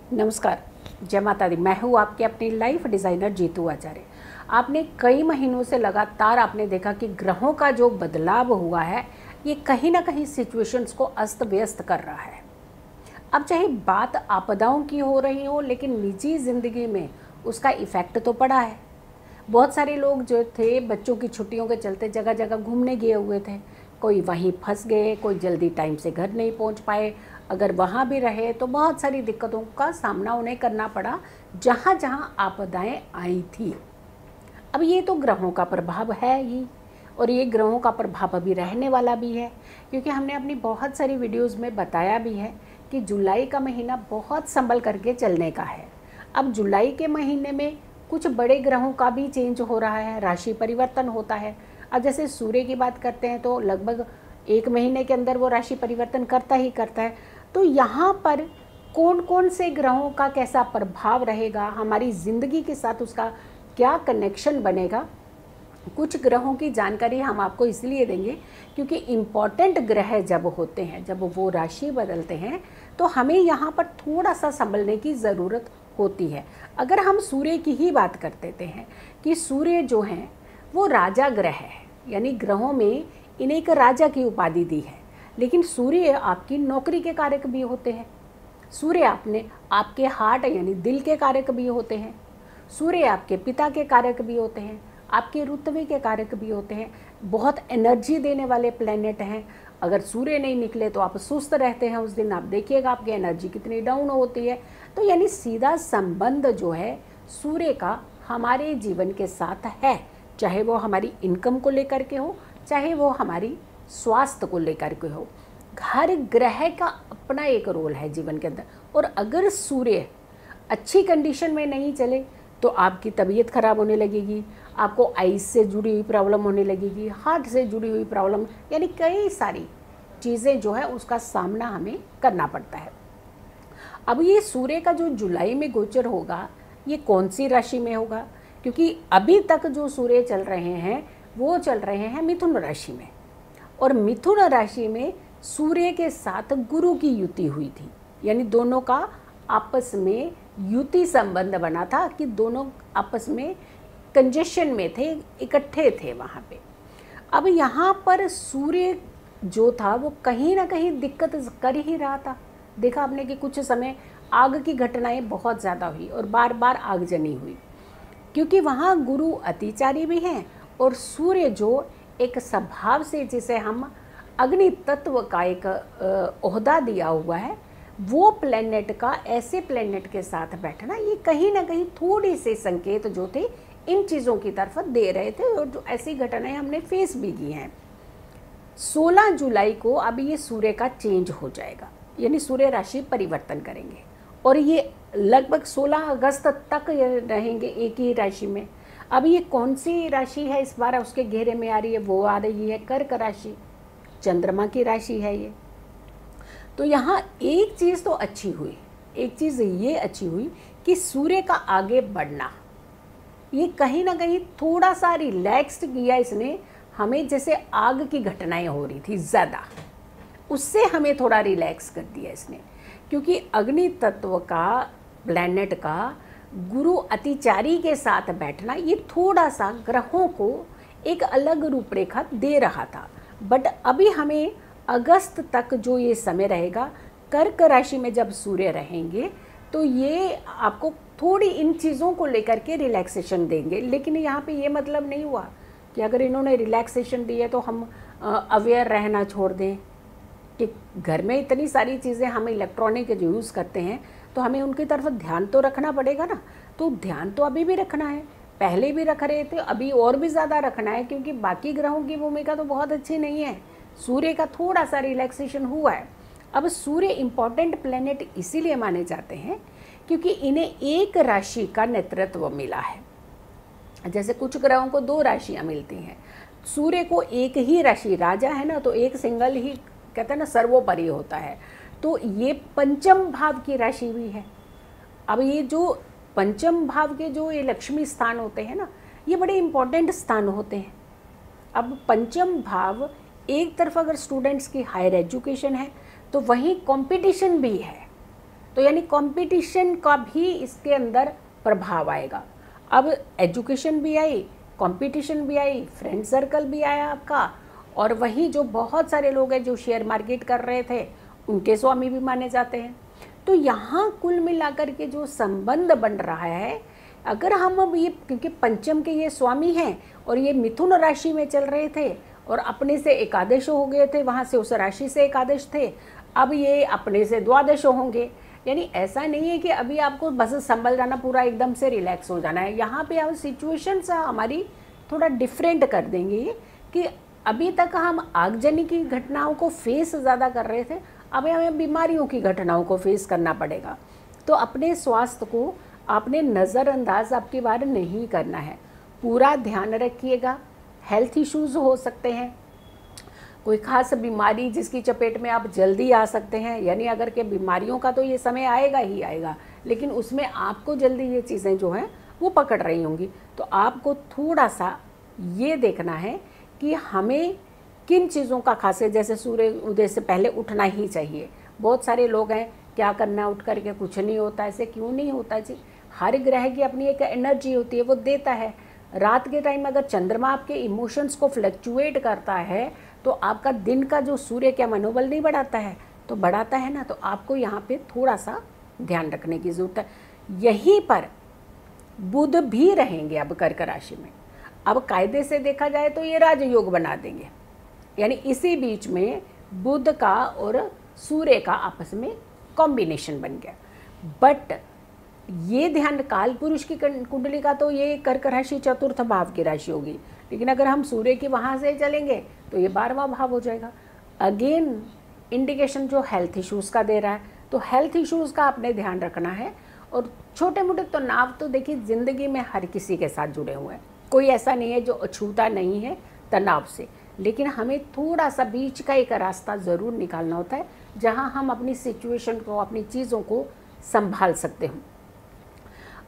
नमस्कार, जय माता दी। मैं हूँ आपकी अपनी लाइफ डिज़ाइनर जीतू आचार्य। आपने कई महीनों से लगातार आपने देखा कि ग्रहों का जो बदलाव हुआ है ये कहीं ना कहीं सिचुएशंस को अस्त व्यस्त कर रहा है। अब चाहे बात आपदाओं की हो रही हो, लेकिन निजी ज़िंदगी में उसका इफ़ेक्ट तो पड़ा है। बहुत सारे लोग जो थे बच्चों की छुट्टियों के चलते जगह जगह घूमने गए हुए थे, कोई वहीं फंस गए, कोई जल्दी टाइम से घर नहीं पहुंच पाए। अगर वहाँ भी रहे तो बहुत सारी दिक्कतों का सामना उन्हें करना पड़ा जहाँ जहाँ आपदाएं आई थी। अब ये तो ग्रहों का प्रभाव है ही, और ये ग्रहों का प्रभाव अभी रहने वाला भी है, क्योंकि हमने अपनी बहुत सारी वीडियोज़ में बताया भी है कि जुलाई का महीना बहुत संभल करके चलने का है। अब जुलाई के महीने में कुछ बड़े ग्रहों का भी चेंज हो रहा है, राशि परिवर्तन होता है। अब जैसे सूर्य की बात करते हैं तो लगभग 1 महीने के अंदर वो राशि परिवर्तन करता ही करता है। तो यहाँ पर कौन कौन से ग्रहों का कैसा प्रभाव रहेगा, हमारी ज़िंदगी के साथ उसका क्या कनेक्शन बनेगा, कुछ ग्रहों की जानकारी हम आपको इसलिए देंगे क्योंकि इम्पॉर्टेंट ग्रह जब होते हैं, जब वो राशि बदलते हैं तो हमें यहाँ पर थोड़ा सा संभलने की ज़रूरत होती है। अगर हम सूर्य की ही बात कर देते हैं कि सूर्य जो हैं वो राजा ग्रह है, यानी ग्रहों में इन्हें एक राजा की उपाधि दी है। लेकिन सूर्य आपकी नौकरी के कारक भी होते हैं, सूर्य आपके हार्ट यानी दिल के कारक भी होते हैं, सूर्य आपके पिता के कारक भी होते हैं, आपके रुतबे के कारक भी होते हैं। बहुत एनर्जी देने वाले प्लैनेट हैं। अगर सूर्य नहीं निकले तो आप सुस्त रहते हैं, उस दिन आप देखिएगा आपकी एनर्जी कितनी डाउन होती है। तो यानी सीधा संबंध जो है सूर्य का हमारे जीवन के साथ है, चाहे वो हमारी इनकम को लेकर के हो, चाहे वो हमारी स्वास्थ्य को लेकर के हो। हर ग्रह का अपना एक रोल है जीवन के अंदर, और अगर सूर्य अच्छी कंडीशन में नहीं चले तो आपकी तबीयत खराब होने लगेगी, आपको आइज से जुड़ी हुई प्रॉब्लम होने लगेगी, हार्ट से जुड़ी हुई प्रॉब्लम, यानी कई सारी चीज़ें जो है उसका सामना हमें करना पड़ता है। अब ये सूर्य का जो जुलाई में गोचर होगा ये कौन सी राशि में होगा, क्योंकि अभी तक जो सूर्य चल रहे हैं वो चल रहे हैं मिथुन राशि में, और मिथुन राशि में सूर्य के साथ गुरु की युति हुई थी, यानी दोनों का आपस में युति संबंध बना था कि दोनों आपस में कंजेशन में थे, इकट्ठे थे वहाँ पे। अब यहाँ पर सूर्य जो था वो कहीं ना कहीं दिक्कत कर ही रहा था। देखा आपने कि कुछ समय आग की घटनाएं बहुत ज़्यादा हुई और बार बार आगजनी हुई, क्योंकि वहाँ गुरु अतिचारी भी हैं, और सूर्य जो एक स्वभाव से जिसे हम अग्नि तत्व का एक ओहदा दिया हुआ है, वो प्लेनेट का ऐसे प्लेनेट के साथ बैठना ये कहीं ना कहीं थोड़ी से संकेत जो थे इन चीज़ों की तरफ दे रहे थे, और जो ऐसी घटनाएं हमने फेस भी की हैं। 16 जुलाई को अब ये सूर्य का चेंज हो जाएगा, यानी सूर्य राशि परिवर्तन करेंगे, और ये लगभग 16 अगस्त तक रहेंगे एक ही राशि में। अब ये कौन सी राशि है इस बार उसके घेरे में आ रही है, वो आ रही है कर्क राशि, चंद्रमा की राशि है ये। तो यहाँ एक चीज़ तो अच्छी हुई, एक चीज़ ये अच्छी हुई कि सूर्य का आगे बढ़ना ये कहीं ना कहीं थोड़ा सा रिलैक्स्ड किया इसने हमें। जैसे आग की घटनाएं हो रही थी ज़्यादा, उससे हमें थोड़ा रिलैक्स कर दिया इसने, क्योंकि अग्नि तत्व का प्लैनेट का गुरु अतिचारी के साथ बैठना ये थोड़ा सा ग्रहों को एक अलग रूपरेखा दे रहा था। बट अभी हमें अगस्त तक जो ये समय रहेगा, कर्क राशि में जब सूर्य रहेंगे तो ये आपको थोड़ी इन चीज़ों को लेकर के रिलैक्सेशन देंगे। लेकिन यहाँ पे ये मतलब नहीं हुआ कि अगर इन्होंने रिलैक्सेशन दी है तो हम अवेयर रहना छोड़ दें, कि घर में इतनी सारी चीज़ें हम इलेक्ट्रॉनिक जो यूज़ करते हैं तो हमें उनकी तरफ ध्यान तो रखना पड़ेगा ना। तो ध्यान तो अभी भी रखना है, पहले भी रख रहे थे, अभी और भी ज़्यादा रखना है, क्योंकि बाकी ग्रहों की भूमिका तो बहुत अच्छी नहीं है। सूर्य का थोड़ा सा रिलैक्सेशन हुआ है। अब सूर्य इम्पॉर्टेंट प्लेनेट इसीलिए माने जाते हैं क्योंकि इन्हें एक राशि का नेतृत्व मिला है। जैसे कुछ ग्रहों को 2 राशियाँ मिलती हैं, सूर्य को एक ही राशि, राजा है ना, तो एक सिंगल ही कहते हैं ना सर्वोपरि होता है। तो ये पंचम भाव की राशि भी है। अब ये जो पंचम भाव के जो ये लक्ष्मी स्थान होते हैं ना, ये बड़े इम्पोर्टेंट स्थान होते हैं। अब पंचम भाव एक तरफ अगर स्टूडेंट्स की हायर एजुकेशन है तो वहीं कंपटीशन भी है, तो यानी कंपटीशन का भी इसके अंदर प्रभाव आएगा। अब एजुकेशन भी आई, कंपटीशन भी आई, फ्रेंड सर्कल भी आया आपका, और वही जो बहुत सारे लोग हैं जो शेयर मार्केट कर रहे थे उनके स्वामी भी माने जाते हैं। तो यहाँ कुल मिलाकर के जो संबंध बन रहा है, अगर हम अब ये, क्योंकि पंचम के ये स्वामी हैं और ये मिथुन राशि में चल रहे थे और अपने से एकादश हो गए थे, वहाँ से उस राशि से एकादश थे, अब ये अपने से द्वादश होंगे। यानी ऐसा नहीं है कि अभी आपको बस संभल जाना, पूरा एकदम से रिलैक्स हो जाना है। यहाँ पे अब सिचुएशंस हमारी थोड़ा डिफरेंट कर देंगी कि अभी तक हम आगजनी की घटनाओं को फेस ज़्यादा कर रहे थे, अब हमें बीमारियों की घटनाओं को फेस करना पड़ेगा। तो अपने स्वास्थ्य को आपने नज़रअंदाज आपकी बार नहीं करना है, पूरा ध्यान रखिएगा। हेल्थ इश्यूज़ हो सकते हैं, कोई खास बीमारी जिसकी चपेट में आप जल्दी आ सकते हैं, यानी अगर के बीमारियों का तो ये समय आएगा ही आएगा, लेकिन उसमें आपको जल्दी ये चीज़ें जो हैं वो पकड़ रही होंगी। तो आपको थोड़ा सा ये देखना है कि हमें किन चीज़ों का खास है, जैसे सूर्य उदय से पहले उठना ही चाहिए। बहुत सारे लोग हैं क्या करना, उठ करके कुछ नहीं होता, ऐसे क्यों नहीं होता जी? हर ग्रह की अपनी एक एनर्जी होती है, वो देता है। रात के टाइम अगर चंद्रमा आपके इमोशंस को फ्लक्चुएट करता है तो आपका दिन का जो सूर्य क्या मनोबल नहीं बढ़ाता है? तो बढ़ाता है ना। तो आपको यहाँ पे थोड़ा सा ध्यान रखने की ज़रूरत है। यहीं पर बुध भी रहेंगे अब कर्क राशि में। अब कायदे से देखा जाए तो ये राजयोग बना देंगे, यानी इसी बीच में बुध का और सूर्य का आपस में कॉम्बिनेशन बन गया। बट ये ध्यान, काल पुरुष की कुंडली का तो ये कर्क राशि चतुर्थ भाव की राशि होगी, लेकिन अगर हम सूर्य की वहाँ से चलेंगे तो ये 12वां भाव हो जाएगा। अगेन इंडिकेशन जो हेल्थ इश्यूज़ का दे रहा है, तो हेल्थ इश्यूज़ का आपने ध्यान रखना है। और छोटे मोटे तनाव तो देखिए ज़िंदगी में हर किसी के साथ जुड़े हुए हैं, कोई ऐसा नहीं है जो अछूता नहीं है तनाव से, लेकिन हमें थोड़ा सा बीच का एक रास्ता ज़रूर निकालना होता है जहां हम अपनी सिचुएशन को, अपनी चीज़ों को संभाल सकते हो।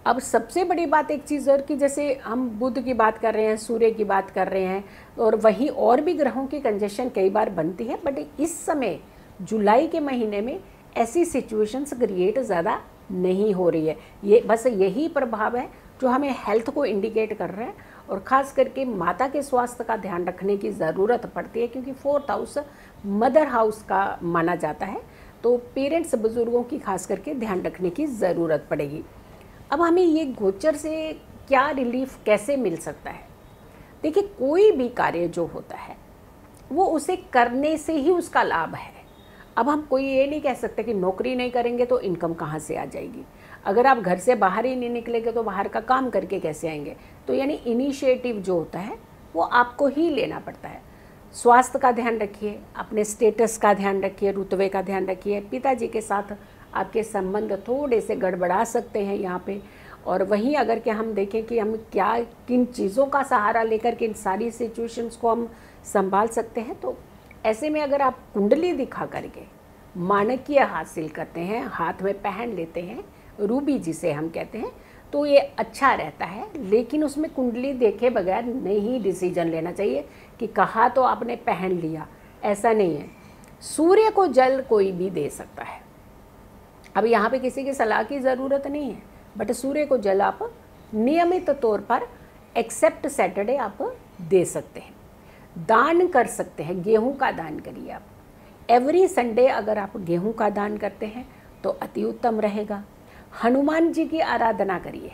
अब सबसे बड़ी बात एक चीज़ और कि जैसे हम बुध की बात कर रहे हैं, सूर्य की बात कर रहे हैं, और वहीं और भी ग्रहों की कंजक्शन कई बार बनती है, बट इस समय जुलाई के महीने में ऐसी सिचुएशंस क्रिएट ज़्यादा नहीं हो रही है। ये बस यही प्रभाव है जो हमें हेल्थ को इंडिकेट कर रहा है, और ख़ास करके माता के स्वास्थ्य का ध्यान रखने की ज़रूरत पड़ती है, क्योंकि 4th हाउस मदर हाउस का माना जाता है। तो पेरेंट्स, बुज़ुर्गों की खास करके ध्यान रखने की ज़रूरत पड़ेगी। अब हमें ये गोचर से क्या रिलीफ कैसे मिल सकता है? देखिए, कोई भी कार्य जो होता है वो उसे करने से ही उसका लाभ है। अब हम कोई ये नहीं कह सकते कि नौकरी नहीं करेंगे तो इनकम कहाँ से आ जाएगी। अगर आप घर से बाहर ही नहीं निकलेंगे तो बाहर का काम करके कैसे आएंगे? तो यानी इनिशिएटिव जो होता है वो आपको ही लेना पड़ता है। स्वास्थ्य का ध्यान रखिए, अपने स्टेटस का ध्यान रखिए, रुतबे का ध्यान रखिए। पिताजी के साथ आपके संबंध थोड़े से गड़बड़ा सकते हैं यहाँ पे। और वहीं अगर कि हम देखें कि हम क्या किन चीज़ों का सहारा लेकर के इन सारी सिचुएशंस को हम संभाल सकते हैं, तो ऐसे में अगर आप कुंडली दिखा करके माणिक्य हासिल करते हैं, हाथ में पहन लेते हैं, रूबी जिसे हम कहते हैं, तो ये अच्छा रहता है। लेकिन उसमें कुंडली देखे बगैर नहीं डिसीजन लेना चाहिए कि कहा तो आपने पहन लिया, ऐसा नहीं है। सूर्य को जल कोई भी दे सकता है। अब यहाँ पे किसी की सलाह की ज़रूरत नहीं है, बट सूर्य को जल आप नियमित तौर पर एक्सेप्ट सैटरडे आप दे सकते हैं। दान कर सकते हैं, गेहूं का दान करिए आप। एवरी संडे अगर आप गेहूं का दान करते हैं तो अति उत्तम रहेगा। हनुमान जी की आराधना करिए,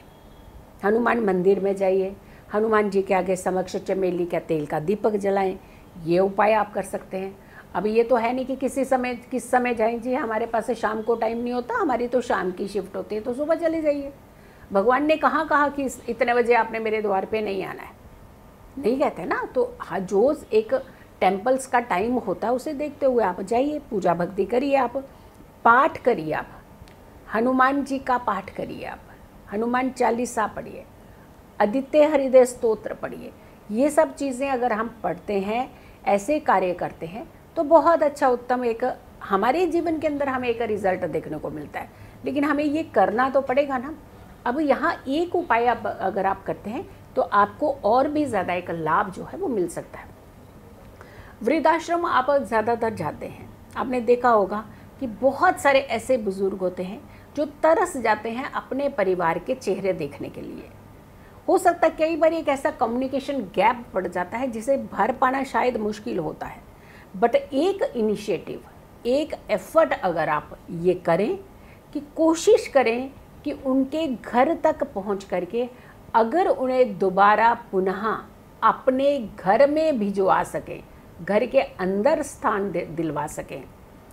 हनुमान मंदिर में जाइए, हनुमान जी के आगे समक्ष चमेली का तेल का दीपक जलाएं। ये उपाय आप कर सकते हैं। अब ये तो है नहीं कि किस समय जाएं जी, हमारे पास शाम को टाइम नहीं होता, हमारी तो शाम की शिफ्ट होती है, तो सुबह चले जाइए। भगवान ने कहाँ कहा कि इतने बजे आपने मेरे द्वार पे नहीं आना है, नहीं कहते ना। तो हाँ, जो एक टेम्पल्स का टाइम होता है उसे देखते हुए आप जाइए, पूजा भक्ति करिए, आप पाठ करिए, आप हनुमान जी का पाठ करिए, आप हनुमान चालीसा पढ़िए, आदित्य हृदय स्तोत्र पढ़िए। ये सब चीज़ें अगर हम पढ़ते हैं, ऐसे कार्य करते हैं, तो बहुत अच्छा उत्तम एक हमारे जीवन के अंदर हमें एक रिजल्ट देखने को मिलता है। लेकिन हमें ये करना तो पड़ेगा ना। अब यहाँ एक उपाय अगर आप करते हैं तो आपको और भी ज़्यादा एक लाभ जो है वो मिल सकता है। वृद्धाश्रम आप ज़्यादातर जाते हैं, आपने देखा होगा कि बहुत सारे ऐसे बुज़ुर्ग होते हैं जो तरस जाते हैं अपने परिवार के चेहरे देखने के लिए। हो सकता है कई बार एक ऐसा कम्युनिकेशन गैप पड़ जाता है जिसे भर पाना शायद मुश्किल होता है, बट एक इनिशिएटिव, एक एफर्ट अगर आप ये करें कि कोशिश करें कि उनके घर तक पहुंच करके अगर उन्हें दोबारा पुनः अपने घर में भिजवा सकें, घर के अंदर स्थान दिलवा सकें,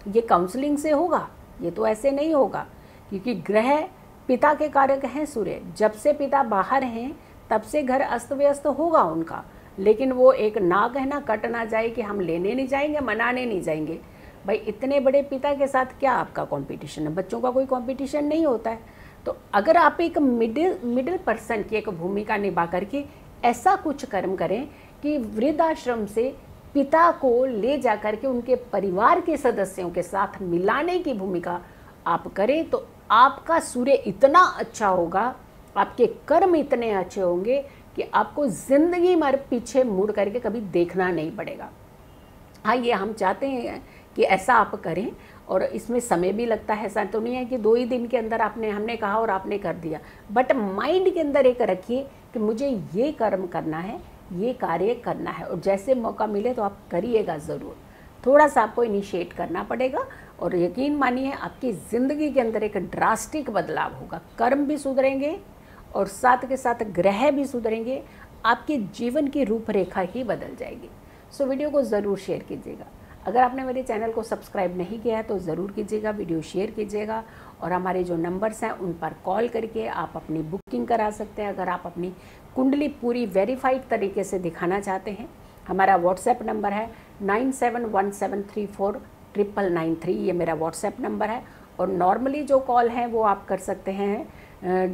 ये काउंसलिंग से होगा। ये तो ऐसे नहीं होगा, क्योंकि ग्रह पिता के कारक हैं सूर्य। जब से पिता बाहर हैं तब से घर अस्त व्यस्त होगा उनका, लेकिन वो एक ना कहना कट ना जाए कि हम लेने नहीं जाएंगे, मनाने नहीं जाएंगे। भाई इतने बड़े पिता के साथ क्या आपका कंपटीशन है? बच्चों का कोई कंपटीशन नहीं होता है। तो अगर आप एक मिडिल पर्सन की एक भूमिका निभा करके ऐसा कुछ कर्म करें कि वृद्धाश्रम से पिता को ले जा करके उनके परिवार के सदस्यों के साथ मिलाने की भूमिका आप करें, तो आपका सूर्य इतना अच्छा होगा, आपके कर्म इतने अच्छे होंगे कि आपको ज़िंदगी भर पीछे मुड़ करके कभी देखना नहीं पड़ेगा। हाँ, ये हम चाहते हैं कि ऐसा आप करें, और इसमें समय भी लगता है। ऐसा तो नहीं है कि 2 ही दिन के अंदर हमने कहा और आपने कर दिया, बट माइंड के अंदर एक रखिए कि मुझे ये कर्म करना है, ये कार्य करना है, और जैसे मौका मिले तो आप करिएगा ज़रूर। थोड़ा सा आपको इनिशिएट करना पड़ेगा, और यकीन मानिए आपकी ज़िंदगी के अंदर एक ड्रास्टिक बदलाव होगा। कर्म भी सुधरेंगे और साथ के साथ ग्रह भी सुधरेंगे, आपके जीवन की रूपरेखा ही बदल जाएगी। सो वीडियो को ज़रूर शेयर कीजिएगा। अगर आपने मेरे चैनल को सब्सक्राइब नहीं किया है तो ज़रूर कीजिएगा, वीडियो शेयर कीजिएगा, और हमारे जो नंबर्स हैं उन पर कॉल करके आप अपनी बुकिंग करा सकते हैं। अगर आप अपनी कुंडली पूरी वेरीफाइड तरीके से दिखाना चाहते हैं, हमारा व्हाट्सएप नंबर है 9717349993, ये मेरा व्हाट्सएप नंबर है। और नॉर्मली जो कॉल हैं वो आप कर सकते हैं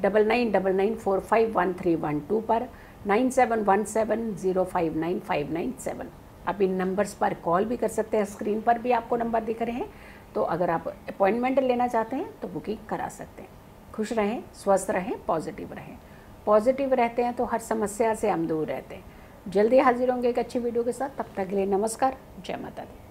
9999451312 पर 9717059597। आप इन नंबर्स पर कॉल भी कर सकते हैं, स्क्रीन पर भी आपको नंबर दिख रहे हैं। तो अगर आप अपॉइंटमेंट लेना चाहते हैं तो बुकिंग करा सकते हैं। खुश रहें, स्वस्थ रहें, पॉजिटिव रहें। पॉजिटिव रहते हैं तो हर समस्या से हम दूर रहते हैं। जल्दी हाजिर होंगे एक अच्छी वीडियो के साथ। तब तक के लिए नमस्कार, जय माता दी।